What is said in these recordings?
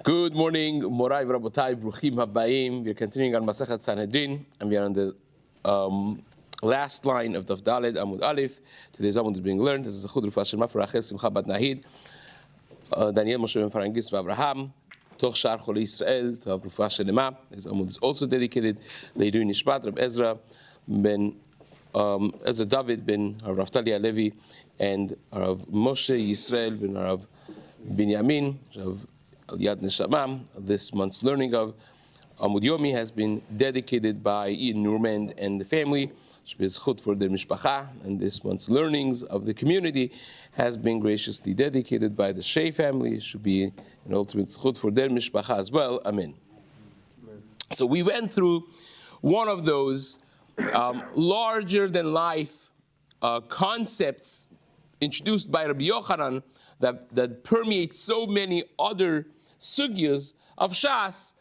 Good morning, Morai Rabotai, Bruchim Habayim. We're continuing on Masechet Sanhedrin, and we are on the last line of Daf Daled Amud Aleph. Today's Amud is being learned. This is a Chud Rufah Shema for Rachel Simcha Bat Nahid, Daniel Moshe Ben Farangis Abraham, Toch Shar Chol Yisrael, to have Rufah Shelema. This Amud is also dedicated Leidu Nishpat, Rab Ezra Ben Ezra David Ben Rav Levi, and Rav Moshe Yisrael Ben Rav Binyamin, Rav Yad Neshamam. This month's learning of Amud Yomi has been dedicated by Ian Nurmand and the family. Should be zchut for their mishpacha, and this month's learnings of the community has been graciously dedicated by the Shea family. It should be an ultimate zchut for their mishpacha as well. Amen. So we went through one of those larger than life concepts introduced by Rabbi Yochanan that permeate so many other sugyas of Shas,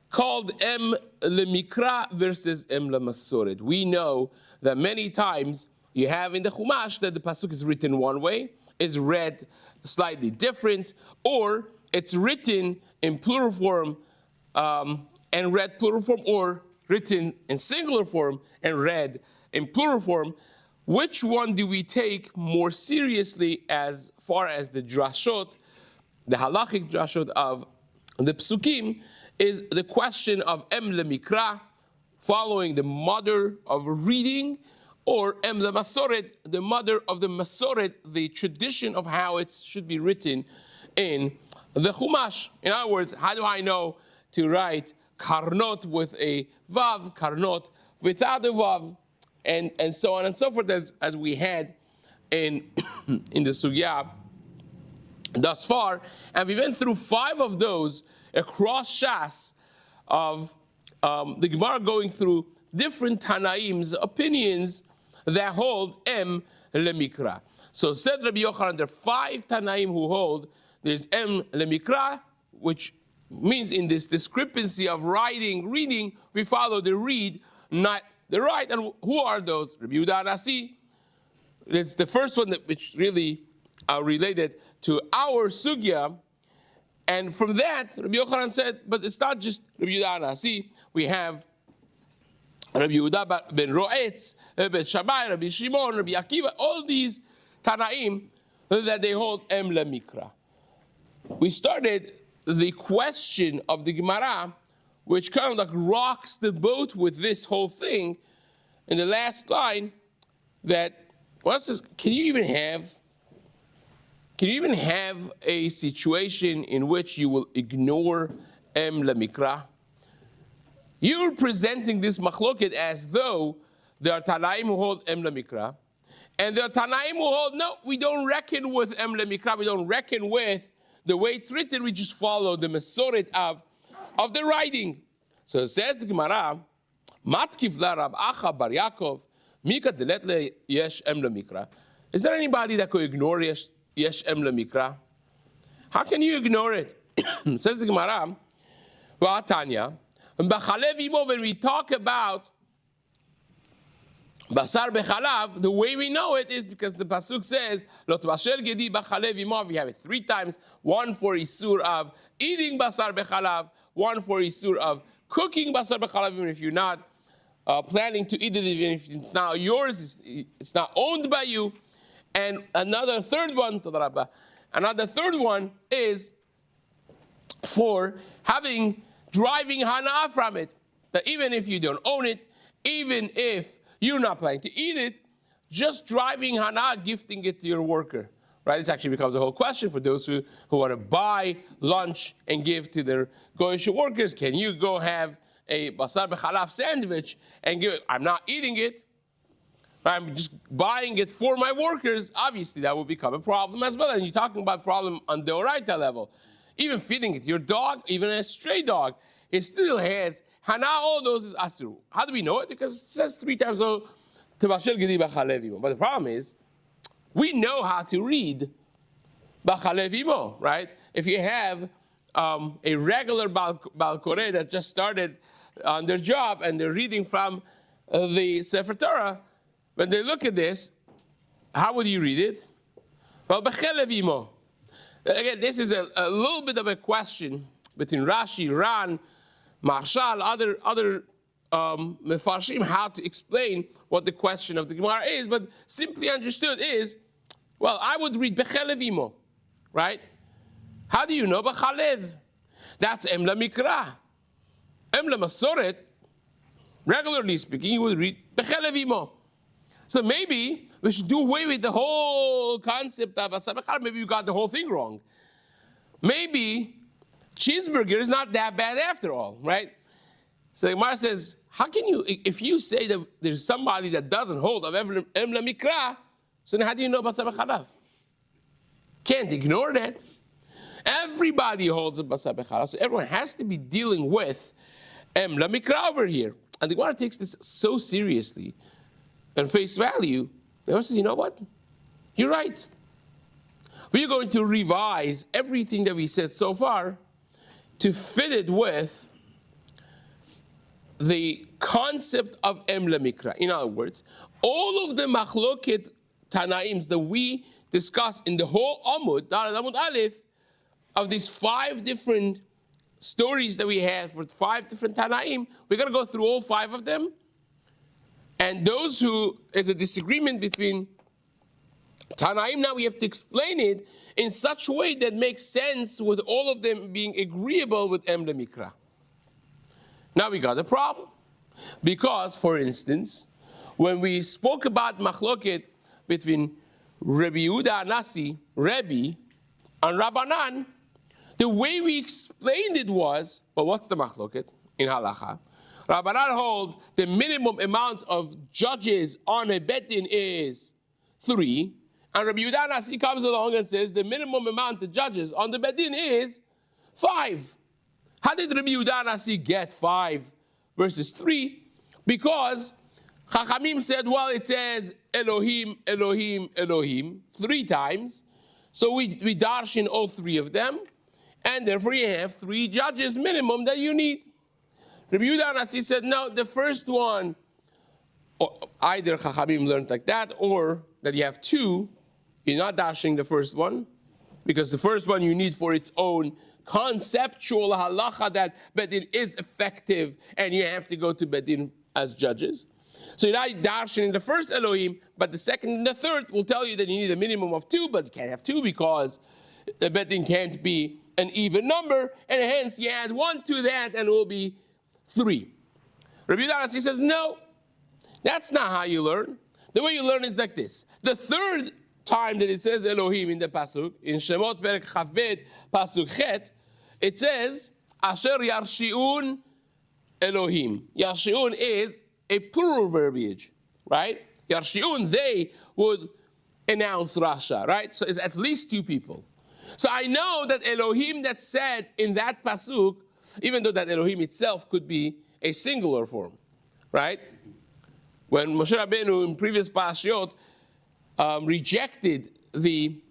called Em Lemikra versus Em Lemasoret. We know that many times you have in the Chumash that the pasuk is written one way, is read slightly different, or it's written in plural form and read plural form, or written in singular form and read in plural form. Which one do we take more seriously as far as the drashot, the halachic drashot of the psukim, is the question of Em Lemikra, following the mother of reading, or Em Lemasoret, the mother of the Masoret, the tradition of how it should be written in the Chumash. In other words, how do I know to write karnot with a vav, karnot without a vav, and so on and so forth, as we had in the sugya thus far. And we went through 5 of those across Shas of the Gemara, going through different Tanaim's opinions that hold Em Lemikra. So said Rabbi Yochanan, there are 5 Tanaim who hold there's Em Lemikra, which means in this discrepancy of reading, we follow the read, not the write. And who are those? Rabbi Yehuda Nasi. It's the first one which really related to our sugya. And from that, Rabbi Yochanan said, but it's not just Rabbi Yehuda Nasi. We have Rabbi Yehuda ben Roetz, Rabbi Shammai, Rabbi Shimon, Rabbi Akiva, all these Tanaim that they hold Em Lemikra. We started the question of the Gemara, which kind of like rocks the boat with this whole thing, in the last line, that what says, can you even have a situation in which you will ignore Em Lemikra? You're presenting this machloket as though there are Tanaim who hold Em Lemikra, and there are Tanaim who hold, no, we don't reckon with Em Lemikra, we don't reckon with the way it's written, we just follow the Masoret of the writing. So it says the Gemara, Matkif la Rab Acha Bar Yaakov, Mika delet le yesh Em Lemikra. Is there anybody that could ignore yesh Em Lemikra? How can you ignore it? Says the Gemara, Tanya, when we talk about Basar Bechalav, the way we know it is because the pasuk says, Lo tbashel gedi b'chalev imo. We have it 3 times, one for isur of eating Basar Bechalav, one for isur of cooking Basar Bechalav, even if you're not planning to eat it, even if it's not yours, it's not owned by you. And another third one is for driving hana from it. That even if you don't own it, even if you're not planning to eat it, just driving hana, gifting it to your worker. Right? This actually becomes a whole question for those who want to buy lunch and give to their goyish workers. Can you go have a basar b'chalav sandwich and give it? I'm not eating it. I'm just buying it for my workers. Obviously, that will become a problem as well. And you're talking about problem on the oraita level. Even feeding it, your dog, even a stray dog, it still has hana. All those is asur. How do we know it? Because it says 3 times, oh, tebashel gedi b'chalev imo. But the problem is, we know how to read b'chalev imo, right? If you have a regular Bal Koreh that just started on their job and they're reading from the Sefer Torah, when they look at this, how would you read it? Well, b'chalev imo. Again, this is a little bit of a question between Rashi, Ran, Marshal, other Mefarshim, how to explain what the question of the Gemara is, but simply understood is, well, I would read Bechelev Imo, right? How do you know Bechalev? That's Em Mikra. Em Masoret, regularly speaking, you would read Bechelev Imo. So maybe we should do away with the whole concept of Basar Bechalev. Maybe you got the whole thing wrong. Maybe cheeseburger is not that bad after all, right? So Gemara says, how can you, if you say that there's somebody that doesn't hold of Em Mikra, so then how do you know Basar Bechalev? Can't ignore that. Everybody holds a Basar Bechalev, so everyone has to be dealing with Em Mikra over here. And the Gemara takes this so seriously. And face value, the Gemara says, you know what? You're right. We're going to revise everything that we said so far to fit it with the concept of Em Mikra. In other words, all of the machloket Tanaims that we discussed in the whole Amud Aleph, of these 5 different stories that we had for 5 different Tanaim, we're going to go through all 5 of them. And those who, is a disagreement between Tanaim, now we have to explain it in such a way that makes sense with all of them being agreeable with Em Mikra. Now we got a problem. Because, for instance, when we spoke about machloket between Rabbi Yehuda Anasi, Rebbe, and Rabbanan, the way we explained it was, well, what's the machloket in halachah? Rabbanan hold the minimum amount of judges on a betin is 3, and Rabbi Yehuda Anasi comes along and says the minimum amount of judges on the betin is 5. How did Rabbi Yehuda Anasi get 5 versus 3? Because Chachamim said, well, it says Elohim, Elohim, Elohim 3 times, so we darshan all 3 of them, and therefore you have 3 judges minimum that you need. Rabbi Yehuda Anasi said, no, the first one, either Chachamim learned like that, or that you have 2, you're not dashing the first one, because the first one you need for its own conceptual halacha that Bedin is effective, and you have to go to Bedin as judges. So you're not dashing the first Elohim, but the second and the third will tell you that you need a minimum of 2, but you can't have 2 because the Bedin can't be an even number, and hence you add 1 to that, and it will be 3. Rabbi Yehuda Anasi says, no, that's not how you learn. The way you learn is like this. The third time that it says Elohim in the Pasuk, in Shemot Perek Chavbet, Pasuk Chet, it says, Asher Yarshi'un Elohim. Yarshi'un is a plural verbiage, right? Yarshi'un, they would announce Rasha, right? So it's at least 2 people. So I know that Elohim that's said in that Pasuk, even though that Elohim itself could be a singular form, right? When Moshe Rabbeinu in previous Parashiot rejected the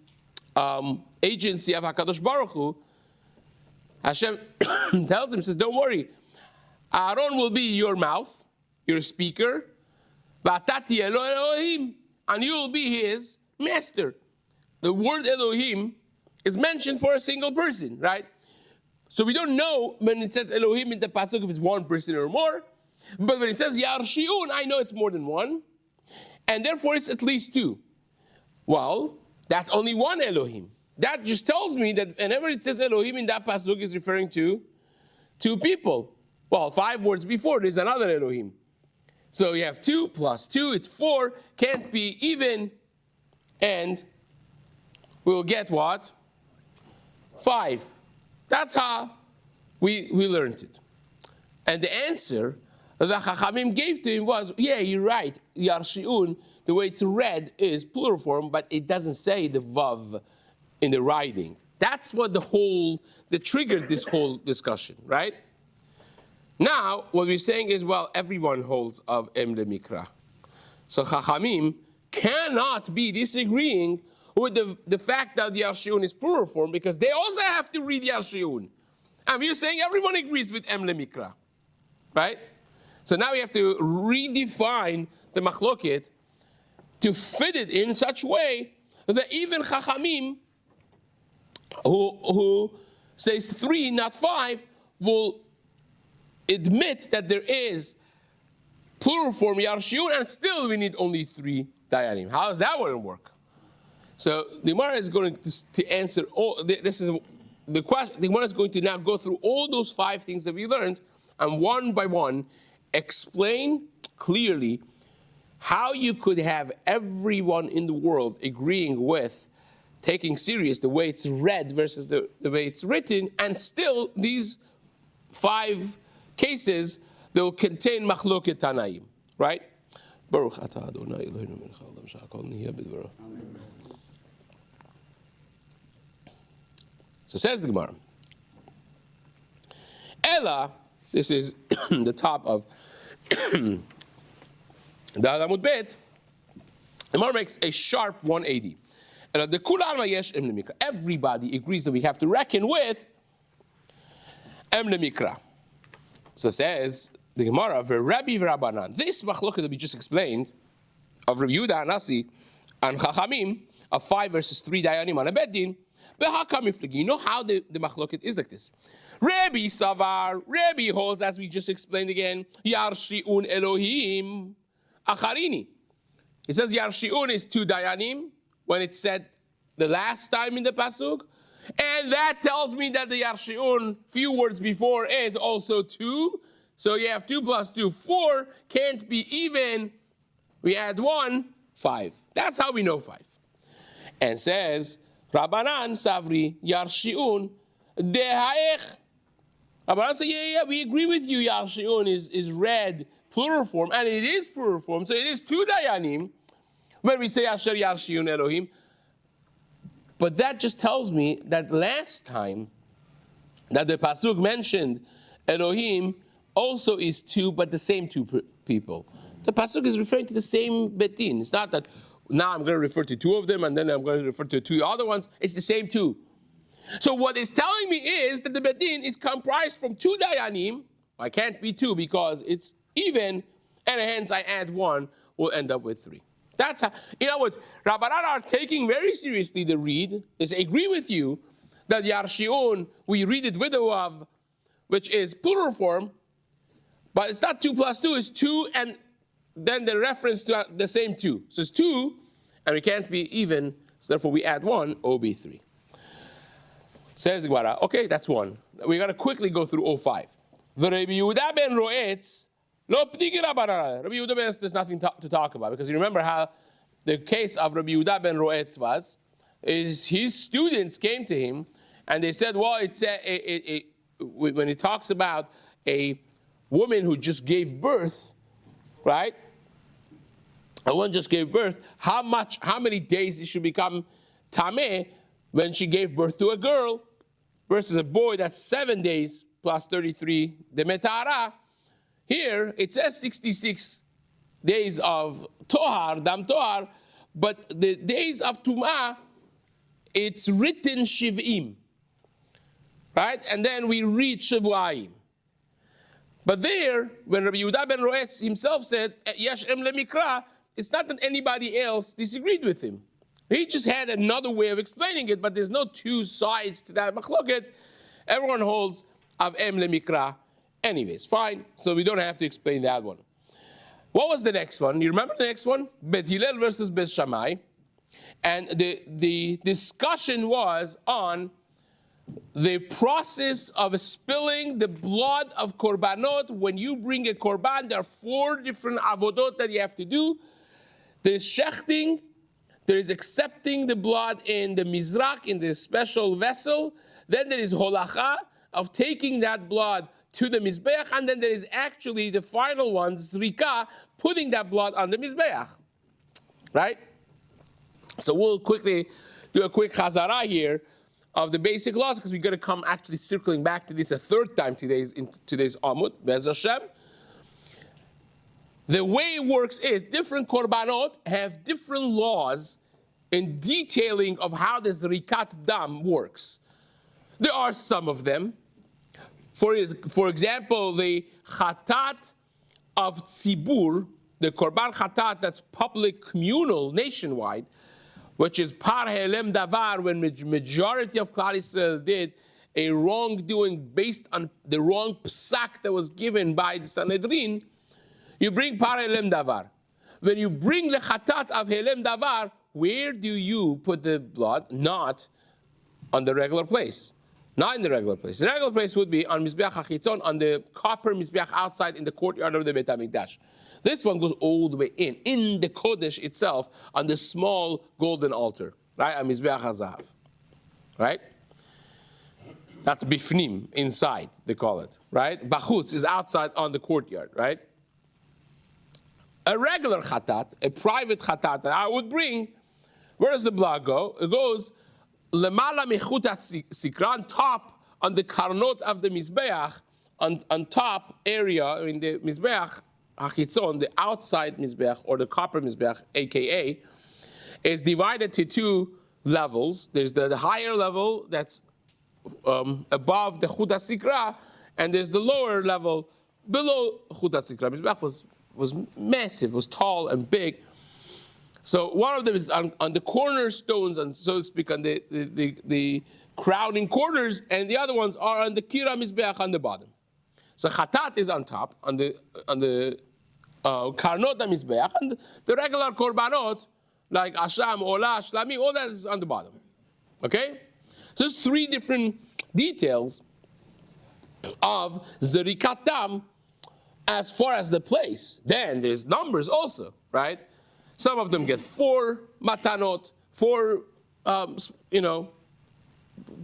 agency of HaKadosh Baruch Hu, Hashem tells him, says, don't worry, Aaron will be your mouth, your speaker, V'atati Elohim, and you will be his master. The word Elohim is mentioned for a single person, right? So we don't know when it says Elohim in the Pasuk if it's 1 person or more, but when it says Yarshi'un, I know it's more than 1, and therefore it's at least 2. Well, that's only 1 Elohim. That just tells me that whenever it says Elohim in that Pasuk is referring to 2 people. Well, 5 words before, there's another Elohim. So you have 2 plus 2, it's 4, can't be even, and we'll get what? 5. That's how we learned it. And the answer that Chachamim gave to him was, yeah, you're right, Yarshi'un, the way it's read is plural form, but it doesn't say the Vav in the writing. That's what that triggered this whole discussion, right? Now, what we're saying is, well, everyone holds of Em Mikra. So Chachamim cannot be disagreeing with the fact that Yarshi'un is plural form, because they also have to read Yarshi'un. And we're saying everyone agrees with Em Mikra, right? So now we have to redefine the machloket to fit it in such a way that even Chachamim, who says 3, not 5, will admit that there is plural form Yarshiun, and still we need only 3 Dayanim. How is that going to work? So the Gemara is going to answer all. This is the question. The Gemara is going to now go through all those 5 things that we learned, and one by one explain clearly how you could have everyone in the world agreeing with taking serious the way it's read versus the way it's written, and still these 5 cases, they will contain machloket tanaim, right? Baruch atah Adonai Eloheinu melech haolam shehakol nihya b'dvaro. So says the Gemara. Ella, this is the top of the Amud Bet. The Gemara makes a sharp 180. Everybody agrees that we have to reckon with em lemikra. So says the Gemara, Rabbi Rabbanan. This machloket that we just explained of Rabbi Yehuda and Nasi and Chachamim of 5 versus 3 dayanim on a beddin. You know how the machloket is like this. Rabbi Savar, Rabbi holds, as we just explained again, Yarshiun Elohim Acharini. He says Yarshiun is 2 dayanim when it's said the last time in the pasuk, and that tells me that the Yarshiun few words before is also 2. So you have 2 plus 2, 4, can't be even. We add 1, 5. That's how we know 5. And says Rabbanan Savri Yarshiun Dehaech. Rabbanan says, yeah, we agree with you. Yarshiun is read plural form, and it is plural form. So it is 2 dayanim when we say Asher Yarshiun Elohim. But that just tells me that last time that the pasuk mentioned Elohim also is 2, but the same 2 people. The pasuk is referring to the same betin. It's not that now I'm going to refer to 2 of them and then I'm going to refer to 2 other ones. It's the same 2. So what it's telling me is that the betin is comprised from 2 dayanim. I can't be 2 because it's even, and hence I add 1, we'll end up with 3. That's how, in other words, Rabbanan are taking very seriously the read. They agree with you that Yarshiun, we read it with a wav, which is plural form, but it's not 2 plus 2, it's 2, and then the reference to the same 2. So it's 2, and we can't be even, so therefore we add 1, O be 3. Says the Gemara, okay, that's 1. We got to quickly go through all 5. Rabbi Yehuda ben Roetz, Rabbi Yehuda ben, there's nothing to talk about, because you remember how the case of Rabbi Yehuda ben Roetz was, is his students came to him, and they said, well, it's when he talks about a woman who just gave birth, right? A woman just gave birth, how many days it should become tameh when she gave birth to a girl, versus a boy that's 7 days plus 33 the metara. Here it says 66 days of tohar, dam tohar, but the days of tumah, it's written shiv'im, right? And then we read shavuayim. But there, when Rabbi Yehuda ben Roetz himself said, Yesh em lemikra, it's not that anybody else disagreed with him. He just had another way of explaining it, but there's no 2 sides to that machloket. Everyone holds of em lemikra. Anyways, fine. So we don't have to explain that one. What was the next one? You remember the next one? Bet Hillel versus Bet Shammai. And the discussion was on the process of spilling the blood of korbanot. When you bring a korban, there are 4 different avodot that you have to do. There's shechting, there is accepting the blood in the mizrak, in the special vessel. Then there is halachah of taking that blood to the mizbeach, and then there is actually the final one, zrika, putting that blood on the mizbeach, right? So we'll quickly do a quick chazara here of the basic laws, because we're going to come actually circling back to this a 3rd time in today's Amud, Be'ez Hashem. The way it works is different korbanot have different laws in detailing of how the zrikat dam works. There are some of them. For example, the chatat of tzibur, the korban chatat that's public, communal, nationwide, which is par helem davar, when majority of Klal Yisrael did a wrongdoing based on the wrong psak that was given by the Sanhedrin, you bring par helem davar. When you bring the chatat of helem davar, where do you put the blood? Not on the regular place. Not in the regular place. The regular place would be on Mizbeach HaChitzon, on the copper Mizbeach outside in the courtyard of the Beit HaMikdash. This one goes all the way in the Kodesh itself, on the small golden altar, right? On Mizbeach HaZahav, right? That's bifnim, inside, they call it, right? Bachutz is outside on the courtyard, right? A regular chatat, a private chatat that I would bring, where does the blood go? It goes lemala mechutat sikran, top on the karnot of the mizbeach, on top area in the mizbeach hachitzon, the outside mizbeach or the copper mizbeach, aka, is divided to two levels. There's the higher level that's above the chudat sikra, and there's the lower level below chudat sikra. Mizbeach was massive, was tall and big. So one of them is on the cornerstones, and so to speak, on the crowning corners, and the other ones are on the kira mizbeach on the bottom. So chatat is on top, on the karnot mizbeach, and the regular korbanot like asham, olah, shlamim, all that is on the bottom. Okay, so there's three different details of zerikatam as far as the place. Then there's numbers also, right? Some of them get 4 matanot, 4,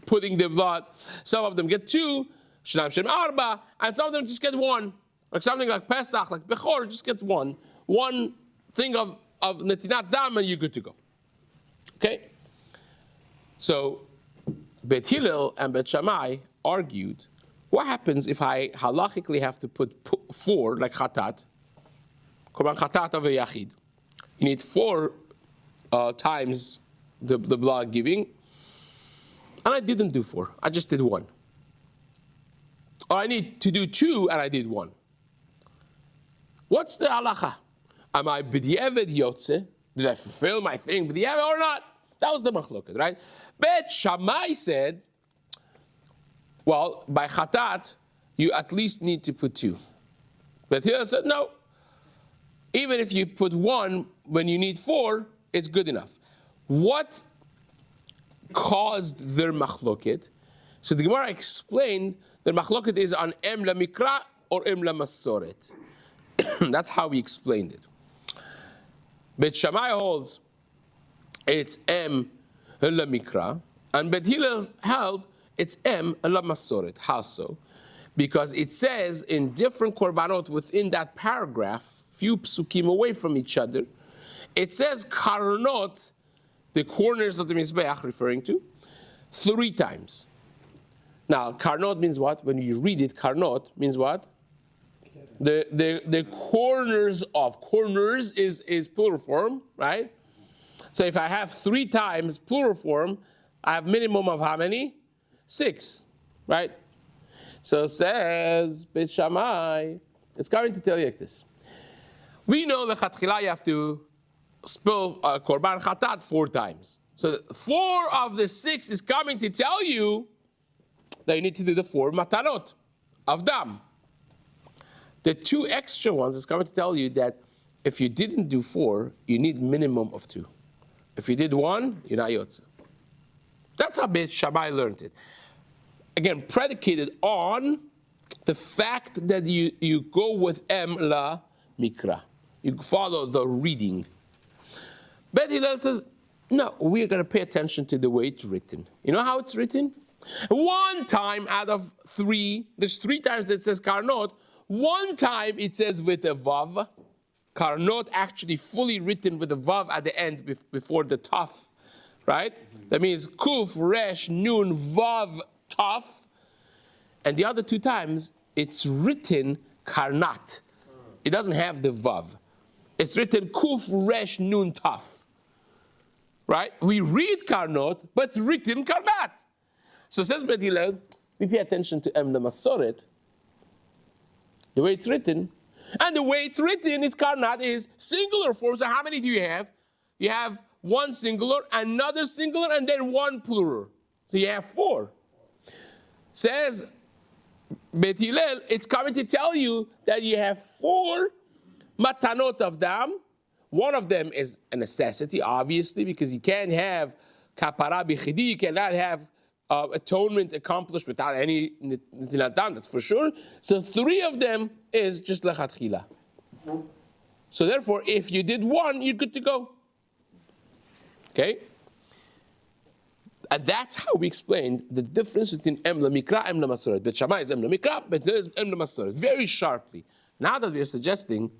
putting the blood. Some of them get 2, shnam shem arba, and some of them just get 1. Like something like Pesach, like Bechor, just get 1. One thing of netinat dam, and you're good to go. Okay? So, Bet Hillel and Bet Shammai argued, what happens if I halachically have to put 4, like chatat, korban chatat of a yachid? You need 4 times the blood giving, and I didn't do 4. I just did 1. Or I need to do 2, and I did 1. What's the halachah? Am I b'di'eved yotze? Did I fulfill my thing b'di'eved or not? That was the machloket, right? Bet Shammai said, well, by chatat, you at least need to put 2. But here I said, no. Even if you put 1 when you need 4, it's good enough. What caused their machloket? So the Gemara explained that machloket is on em la mikra or em la masoret. That's how we explained it. Bet Shammai holds it's em la mikra, and Bet Hillel held it's em la masoret. How so? Because it says in different korbanot within that paragraph, few psukim away from each other, it says karnot, the corners of the mizbeach, referring to, 3 times. Now, karnot means what? When you read it, karnot means what? The corners of. Corners is plural form, right? So if I have 3 times plural form, I have minimum of how many? 6, right? So says Bet Shammai, it's going to tell you like this. We know the chatchila you have to spill korban chatat 4 times. So 4 of the 6 is coming to tell you that you need to do the 4 matanot of dam. The 2 extra ones is coming to tell you that if you didn't do 4, you need minimum of 2. If you did 1, you're not yotze. That's how Bet Shammai learned it. Again, predicated on the fact that you go with em la mikra. You follow the reading. Bet Hillel says, no, we're going to pay attention to the way it's written. You know how it's written? 1 time out of 3, there's 3 times it says karnot. 1 time it says with a vav. Karnot actually fully written with a vav at the end before the taf, right? That means kuf, resh, nun, vav, taf. And the other 2 times it's written karnat. It doesn't have the vav. It's written kuf, resh, nun, taf. Right? We read karnot, but it's written karnat. So says Bet Hillel, we pay attention to em la masoret, the way it's written. And the way it's written is karnat is singular form. So how many do you have? You have 1 singular, another singular, and then 1 plural. So you have 4. Says Beit Hillel, it's coming to tell you that you have 4 matanot of dam. One of them is a necessity, obviously, because you can't have kapara bichidi, you cannot have atonement accomplished without any netilat dam, that's for sure. So 3 of them is just lechatchila. So therefore, if you did 1, you're good to go. Okay? And that's how we explained the difference between em lemikra, em lemasoret. Bet Shammai is em lemikra, Bet Hillel is em lemasoret. Very sharply. Now that we are suggesting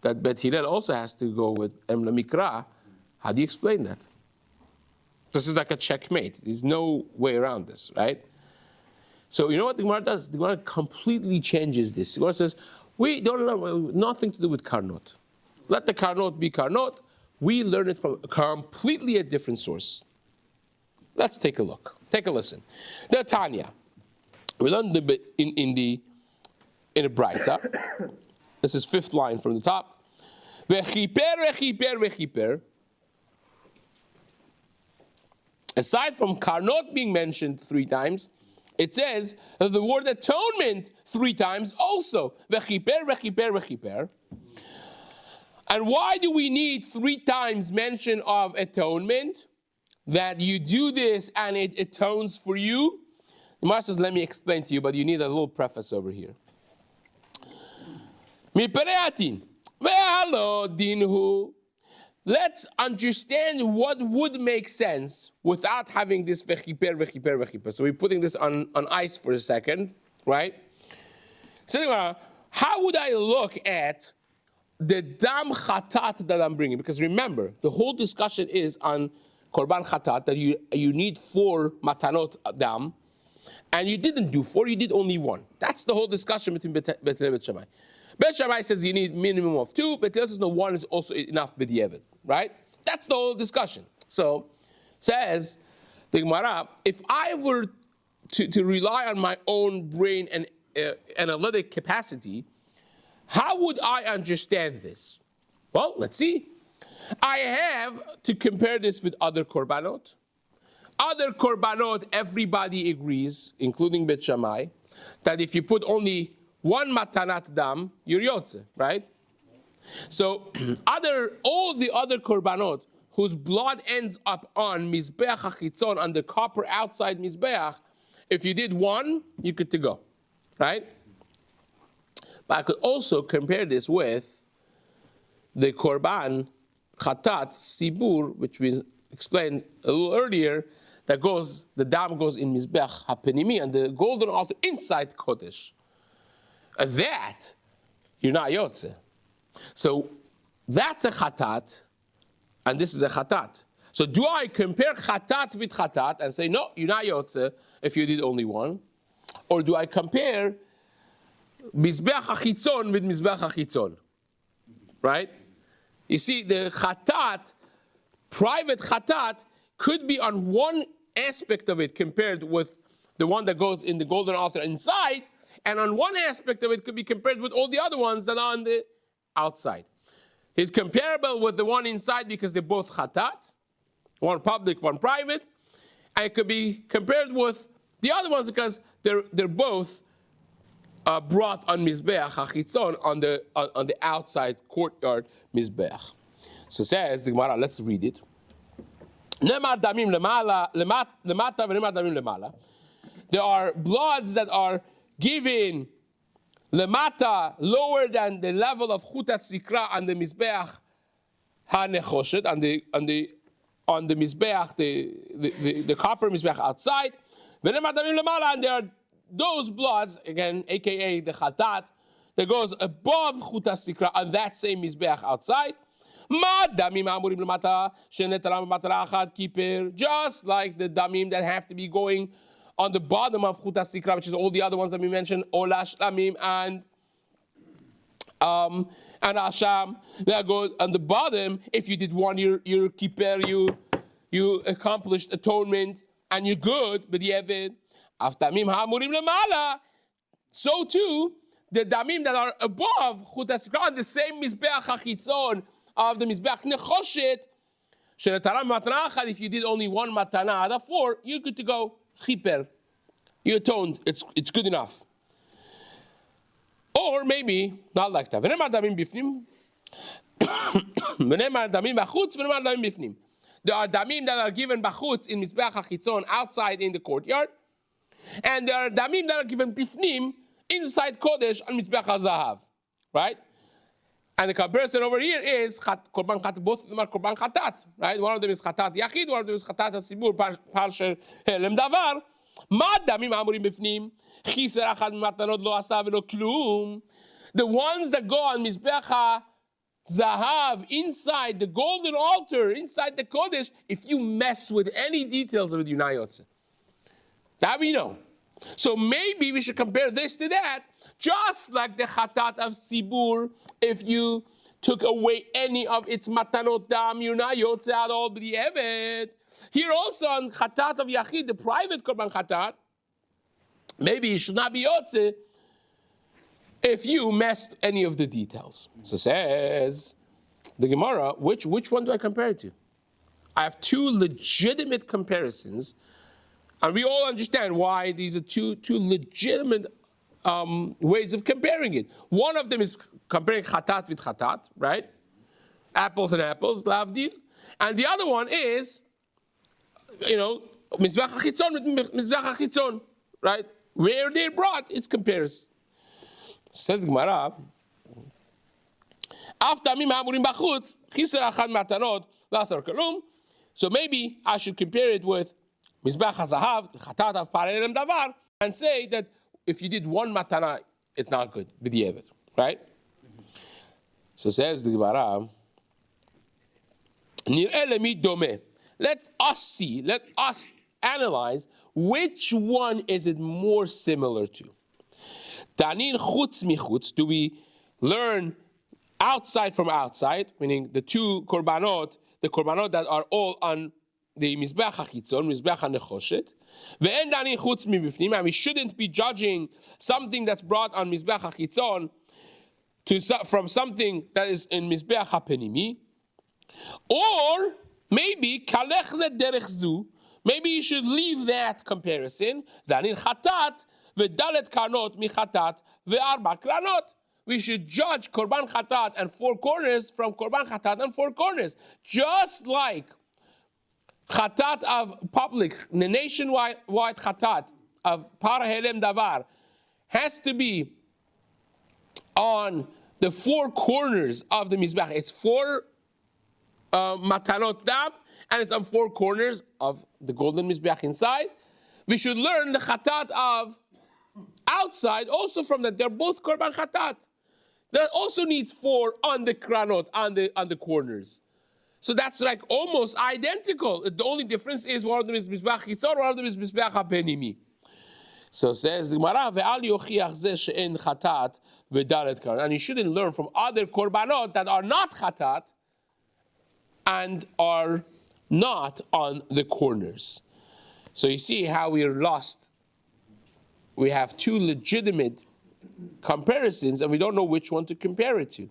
that Bet Hillel also has to go with em lemikra, how do you explain that? This is like a checkmate. There's no way around this, right? So you know what the Gemara does? The Gemara completely changes this. The Gemara says, we don't know, nothing to do with karnot. Let the karnot be karnot. We learn it from completely a different source. Let's take a look. Take a listen. The Tanya. We learned in a Braita. This is 5th line from the top. Vechiper, vechiper, vechiper. Aside from karnot being mentioned 3 times, it says the word atonement 3 times also. Vechiper, vechiper, vechiper. And why do we need 3 times mention of atonement? That you do this and it atones for you? The Gemara says, let me explain to you, but you need a little preface over here. Let's understand what would make sense without having this vechiper, vechiper, vechiper. So we're putting this on ice for a second, right? So how would I look at the dam chatat that I'm bringing? Because remember, the whole discussion is on korban chatat, that you need 4 matanot dam, and you didn't do 4, you did only 1. That's the whole discussion between Bet Hillel and Bet Shammai. Bet Shammai says you need minimum of 2, Bet Hillel says no, 1 is also enough b'diavad, right? That's the whole discussion. So, says the Gemara, if I were to rely on my own brain and analytic capacity, how would I understand this? Well, let's see. I have to compare this with other korbanot. Other korbanot, everybody agrees, including Bet Shammai, that if you put only 1 matanat dam, you're yotze, right? So all the other korbanot whose blood ends up on mizbeach hachitzon, on the copper outside mizbeach, if you did 1, you're good to go, right? But I could also compare this with the korban chatat sibur, which we explained a little earlier, that goes, the dam goes in mizbeach hapenimi, and the golden altar inside kodesh. That you're not yotze. So that's a chatat, and this is a chatat. So do I compare chatat with chatat and say no, you're not yotze if you did only 1, or do I compare mizbeach hachitzon with mizbeach hachitzon? Right? You see, the chatat, private chatat, could be on one aspect of it compared with the one that goes in the golden altar inside, and on one aspect of it could be compared with all the other ones that are on the outside. It's comparable with the one inside because they're both chatat, one public, one private, and it could be compared with the other ones because they're both brought on mizbeach hachitzon, on the outside courtyard mizbeach. So says the Gemara, let's read it. There are bloods that are given lemata, lower than the level of chutat sikra on the mizbeach hanechoshet, on the mizbeach, the copper mizbeach outside. And there are those bloods, again, aka the chatat, that goes above chutat sikra on that same mizbeach outside. Just like the damim that have to be going on the bottom of chutat sikra, which is all the other ones that we mentioned, olash damim and asham, that goes on the bottom. If you did 1, you're kiper, you accomplished atonement, and you're good. But so too, the damim that are above chutat sikra on the same mizbeach hachitzon of the mizbeach nechoshet, if you did only 1 matana out of 4, you're good to go. Chiper, You atoned. It's good enough. Or maybe not like that. There are damim that are given bachutz in Mizbeach HaChitzon, outside in the courtyard. And there are damim that are given bifnim, inside Kodesh on Mizbeach HaZahav. Right? And the comparison over here is Korban Chatat. Both of them are Korban Chatat. Right? One of them is Chatat Yachid, one of them is Chatat HaSibur, Parsher Helem Davar. Ma damim amurim bifnim, chiser achad matanot lo asa velo klum. The ones that go on Mizbeach Zahav, inside the golden altar, inside the Kodesh, if you mess with any details of it, you're not yotze. That we know. So maybe we should compare this to that, just like the Chatat of Sibur, if you took away any of its matanot dam, you're not yotze at all b'di'evet. Here also on Chatat of Yachid, the private Korban Chatat, maybe you should not be yotze if you messed any of the details. So says the Gemara, which one do I compare it to? I have two legitimate comparisons, and we all understand why these are two legitimate ways of comparing it. One of them is comparing Chatat with Chatat, right? Apples and apples, lavdil. And the other one is, Mizbeach HaChitzon with Mizbeach HaChitzon, right? Where they're brought, it's comparison. Says the Gemara, so maybe I should compare it with Mizbeach HaZahav, Chatat of Parelem Davar, and say that if you did one matana, it's not good, b'di'evet, right? So says the Gemara, let us analyze which one is it more similar to. Danin chutz michutz, do we learn outside from outside, meaning the two korbanot, the korbanot that are all on the Mizbeach HaChitzon, Mizbeach HaNechoshet, ve'en danin chutz mibifnim, and we shouldn't be judging something that's brought on Mizbeach HaChitzon from something that is in Mizbeach HaPenimi, or maybe kalech lederech zu, maybe you should leave that comparison, danin chatat, V'dalet karnot michatat ve'arba kranot. We should judge korban chatat and four corners from korban chatat and four corners, just like chatat of public, the nationwide chatat of parahelem davar has to be on the four corners of the mizbech. It's four matanot dam, and it's on four corners of the golden mizbech inside. We should learn the chatat of outside also from that. They're both korban chatat. That also needs four on the kranot, on the corners. So that's like almost identical. The only difference is one of them is mizbeach chitzon, one of them is mizbeach hapenimi. So says the Gemara, ve'al yochiach zeh she'en chatat ve'dalet kranot. And you shouldn't learn from other korbanot that are not chatat and are not on the corners. So you see how we're lost. We have two legitimate comparisons, and we don't know which one to compare it to.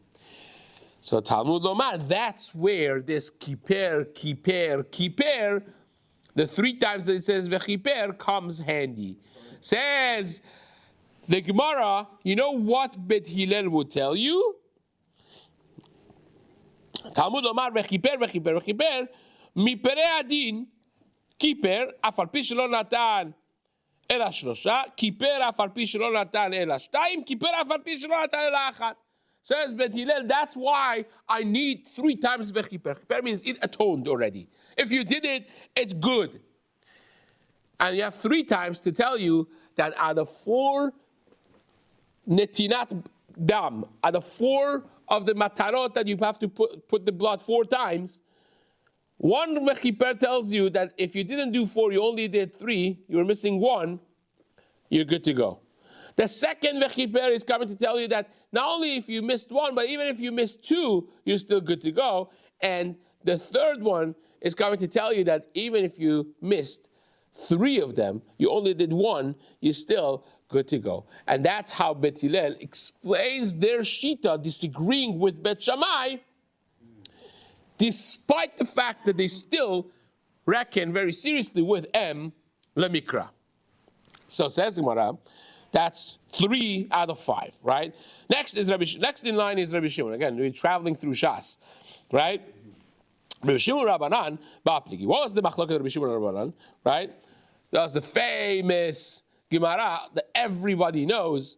So Talmud Lomar, that's where this kiper, the three times that it says vechiper comes handy. Says the Gemara, you know what Bet Hillel would tell you? Talmud Lomar vechiper, mipere adin, kiper, afal pi shelo natan, אלא שלושה, כיפר אף על פי שלא נתן אלא שתיים, כיפר אף על פי שלא נתן אלא אחת. Says Bet Hillel, that's why I need three times v'chiper. Chiper means it atoned already. If you did it, it's good. And you have three times to tell you that out of four netinat dam, out of four of the matarot that you have to put the blood four times, one mechiper tells you that if you didn't do four, you only did three, you were missing one, you're good to go. The second mechiper is coming to tell you that not only if you missed one, but even if you missed two, you're still good to go. And the third one is coming to tell you that even if you missed three of them, you only did one, you're still good to go. And that's how Bet Hillel explains their shita, disagreeing with Bet Shammai, despite the fact that they still reckon very seriously with M, Lemikra. So says the Gemara, that's 3 out of 5, right? Next in line is Rabbi Shimon. Again, we're traveling through Shas, right? Rabbi Shimon Rabbanan, Ba'apliki. What was the machlok of Rabbi Shimon Rabbanan, right? That was the famous Gemara that everybody knows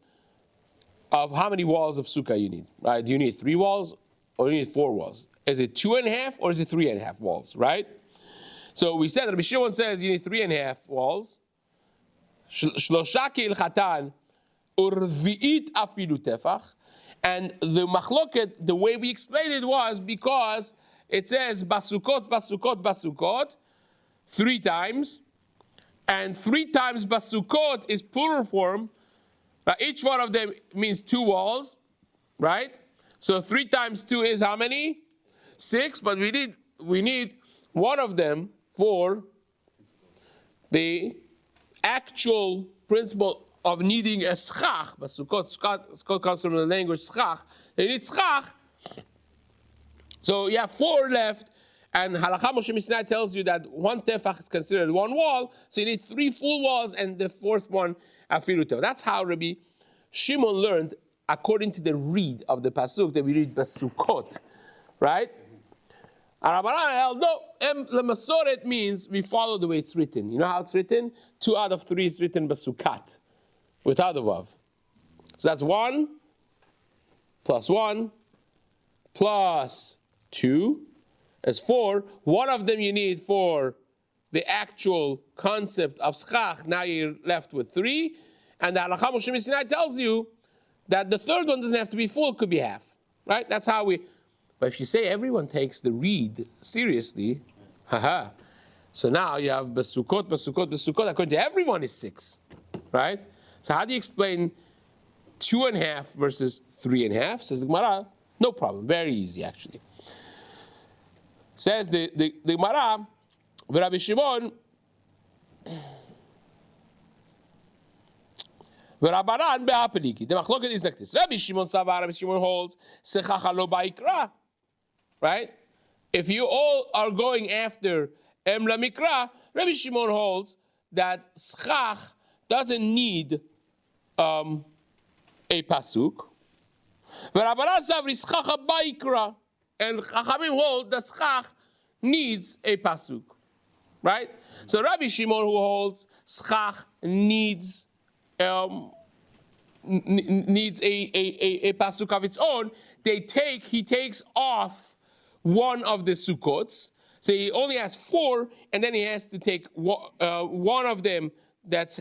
of how many walls of sukkah you need, right? Do you need 3 walls or do you need 4 walls? Is it 2.5 or is it 3.5 walls, right? So we said Rabbi Shimon says you need 3.5 walls. Shlosha ke'ilchatan urvi'it afilu tefach. And the machloket, the way we explained it was because it says basukot, basukot, basukot 3 times. And 3 times basukot is plural form. Each one of them means 2 walls, right? So 3 times 2 is how many? 6, but we need one of them for the actual principle of needing a schach. Basukot comes from the language schach. They need schach. So you have 4 left, and halachah Moshe Sinai tells you that 1 tefach is considered 1 wall, so you need 3 full walls, and the 4th one afilu tefach. That's how Rabbi Shimon learned, according to the read of the pasuk that we read basukot, right? And Rabbanan held, no, lemasoret means we follow the way it's written. You know how it's written? 2 out of 3 is written basukat, without the vav. So that's 1 plus 1 plus 2 is 4. One of them you need for the actual concept of schach. Now you're left with 3. And the halachah Moshe Sinai tells you that the 3rd one doesn't have to be full, it could be half. Right? That's how we... But if you say everyone takes the read seriously, so now you have basukot, basukot, basukot, according to everyone is 6. Right? So how do you explain 2.5 versus 3.5? Says the Gemara, no problem. Very easy, actually. Says the Gemara, Rabbi Shimon, V'Rabbanan be'apeliki. The machloket is like this. Rabbi Shimon Savar, Rabbi Shimon holds, Sechacha lo ba'ikra. Right? If you all are going after Em Lamikra, Rabbi Shimon holds that schach doesn't need a pasuk. V'Rabbanan Savri Sechacha ba'ikra. And Chachamim hold that schach needs a pasuk. Right? So Rabbi Shimon who holds schach needs a pasuk of its own, he takes off one of the sukkots. So he only has 4, and then he has to take one of them that's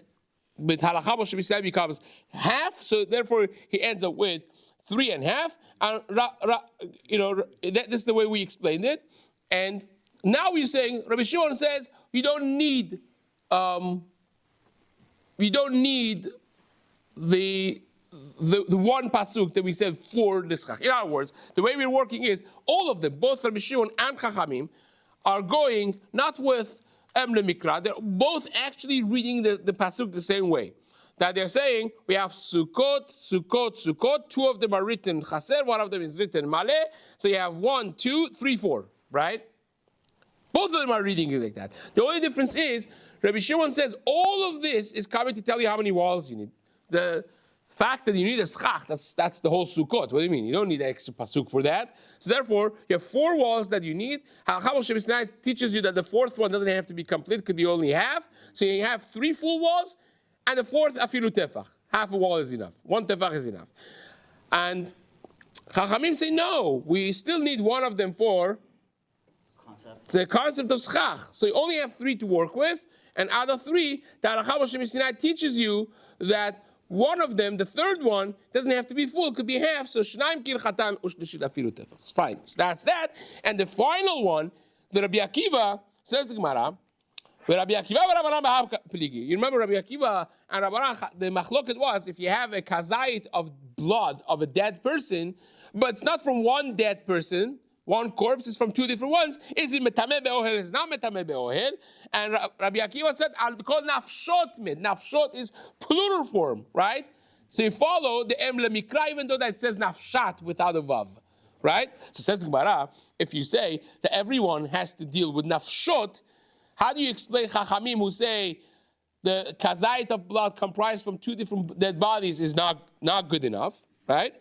with halachah Moshe Yisraeli becomes half, so therefore he ends up with 3.5. And this is the way we explained it. And now we're saying Rabbi Shimon says you don't need the one pasuk that we said for the schach. In other words, the way we're working is all of them, both Rabbi Shimon and Chachamim, are going not with Em Lemikra. They're both actually reading the pasuk the same way. That they're saying we have Sukkot, Sukkot, Sukkot. 2 of them are written Chaser, 1 of them is written Maleh. So you have 1, 2, 3, 4, right? Both of them are reading it like that. The only difference is Rabbi Shimon says all of this is coming to tell you how many walls you need. The fact that you need a schach, that's the whole Sukkot. What do you mean? You don't need an extra pasuk for that. So therefore, you have 4 walls that you need. Halachah Moshe Yisraeli teaches you that the 4th one doesn't have to be complete, could be only half. So you have 3 full walls, and the 4th afilu tefach. Half a wall is enough. 1 tefach is enough. And Chachamim say no, we still need one of them for the concept of schach. So you only have 3 to work with, and out of 3, the halachah Moshe Yisraeli teaches you that one of them, the 3rd one, doesn't have to be full, it could be half. So shnaim kilchatan ushlishit afilu tefach. It's fine. So that's that. And the final one, the Rabbi Akiva says the Gemara. You remember Rabbi Akiva and Rabbanan, the machloket was if you have a kazait of blood of a dead person, but it's not from one dead person, one corpse is from 2 different ones. Is it metameh be'ohel? It's not metameh be'ohel. And Rabbi Akiva said, I'll call nafshot med. Nafshot is plural form, right? So you follow the em lemikra, even though that says nafshat without a vav, right? So says the Gemara, if you say that everyone has to deal with nafshot, how do you explain Chachamim who say the kazait of blood comprised from two different dead bodies is not good enough, right?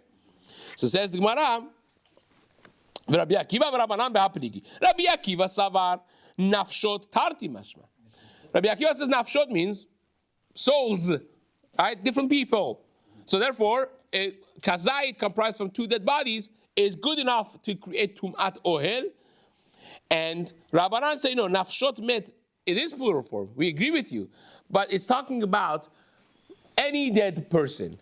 So says the Gemara, Rabbi Akiva v'Rabbanan b'hapeligi. Rabbi Akiva savar nafshot tarti mashma. Rabbi Akiva says nafshot means souls, right? Different people. So therefore, a kazait comprised from two dead bodies is good enough to create tum'at ohel. And Rabbanan say, no, nafshot met, it is plural form. We agree with you. But it's talking about any dead person,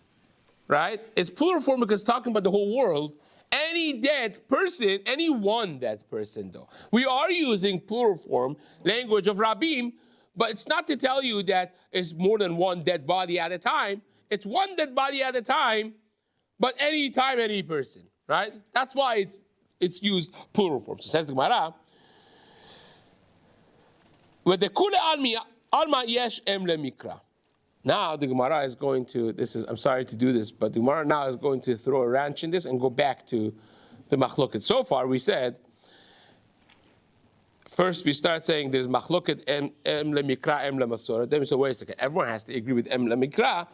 right? It's plural form because it's talking about the whole world. Any dead person, any one dead person though. We are using plural form, language of Rabbim, but it's not to tell you that it's more than one dead body at a time. It's one dead body at a time, but any time, any person, right? That's why it's used plural form. So says the Gemara, with the kule alma yesh em lemikra. Now the Gemara is going to, I'm sorry to do this, but the Gemara now is going to throw a wrench in this and go back to the machloket. So far we said, first we start saying there's machloket em lemikra, em lemasorah. Then we say, wait a second, everyone has to agree with em lemikra.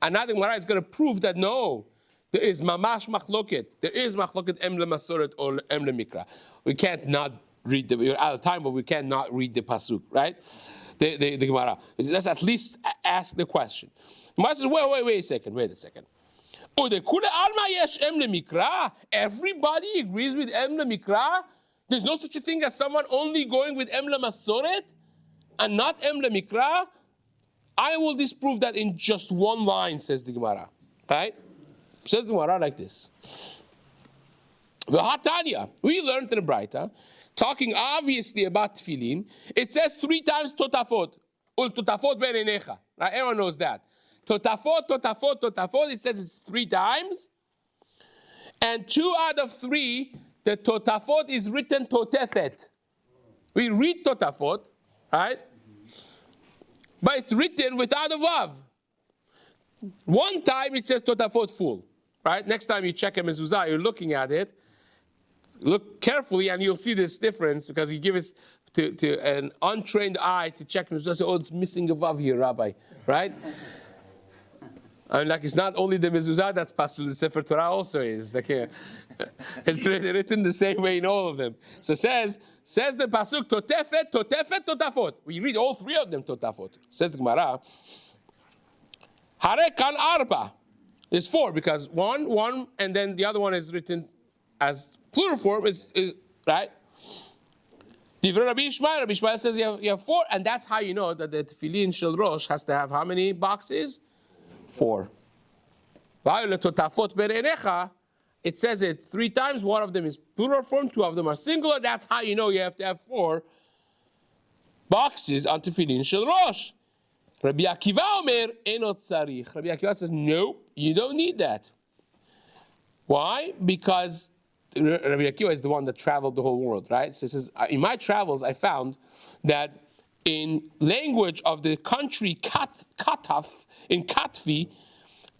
And now the Gemara is going to prove that no, there is mamash machloket. There is machloket em lemasorah or em lemikra. We can't not read we're out of time, but we cannot read the pasuk, right? The Gemara. Let's at least ask the question. The Gemara says, wait a second. Oh, the kule alma yesh em lemikra. Everybody agrees with em lemikra. There's no such a thing as someone only going with em lemasoret and not em lemikra. I will disprove that in just one line, says the Gemara. Right? Says the Gemara like this. V'hatanya. We learned in the Braita, talking obviously about tefillin, it says 3 times totafot. Ul totafot be'einecha. Right? Everyone knows that. Totafot. It says it's 3 times. And 2 out of 3, the totafot is written totefet. We read totafot, right? But it's written without a vav. One time it says totafot full, right? Next time you check a mezuzah, you're looking at it. Look carefully and you'll see this difference because you give it to an untrained eye to check mezuzah. Say, oh, it's missing a vav here, Rabbi, right? And like it's not only the mezuzah that's pasul, the Sefer Torah also is. Like it's written the same way in all of them. So says the pasuk totefet, totafot. We read all 3 of them totafot. Says the Gemara, hare kan arba. There's 4 because one, and then the other one is written as plural form is right. Divrei Rabbi Yisraeli says you have 4, and that's how you know that the tefillin shel rosh has to have how many boxes? 4. It says it 3 times. 1 of them is plural form, 2 of them are singular. That's how you know you have to have 4 boxes on tefillin shel rosh. Rabbi Akiva omer enot tzarich. Rabbi Akiva says no, you don't need that. Why? Because Rabbi Akiva is the one that traveled the whole world, right? So it says, in my travels, I found that in language of the country Kataf, in Katfi,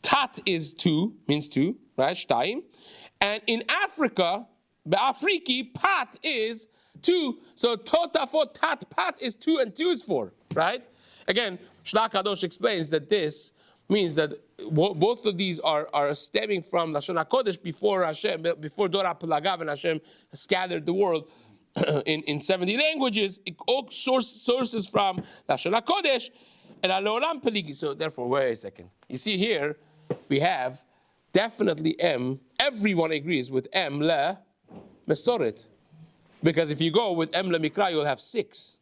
Tat is 2, means 2, right? Shtayim. And in Africa, Be'afriki, Pat is 2. So Totafot, Tat, Pat is 2 and 2 is 4, right? Again, Shlach Kadosh explains that this means that both of these are stemming from Lashon HaKodesh before Hashem, before Dora Pelagav and Hashem scattered the world in 70 languages. It all sources from Lashon HaKodesh and Alolam Peligi. So therefore, wait a second. You see here, we have definitely M. Everyone agrees with M le Mesoret. Because if you go with M le Mikra, you'll have 6.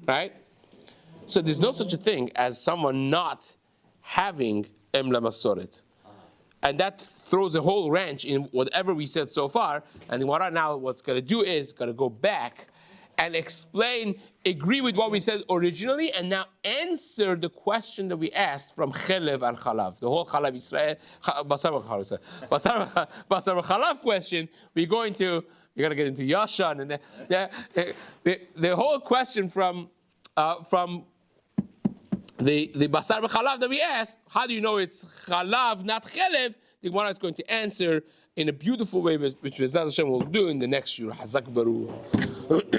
Right? So there's no such a thing as someone not having em lemasoret. And that throws a whole wrench in whatever we said so far. And what now what's going to do is going to go back and explain, agree with what we said originally, and now answer the question that we asked from Chelev and Chalav. The whole Chalav Yisrael, Basar Chalav question, you're going to get into Yashan. And the whole question from the Basar Chalav that we asked, how do you know it's Chalav, not Chelev? The Gemara is going to answer in a beautiful way, which Vezat Hashem will do in the next shiur. Hazak Baruch.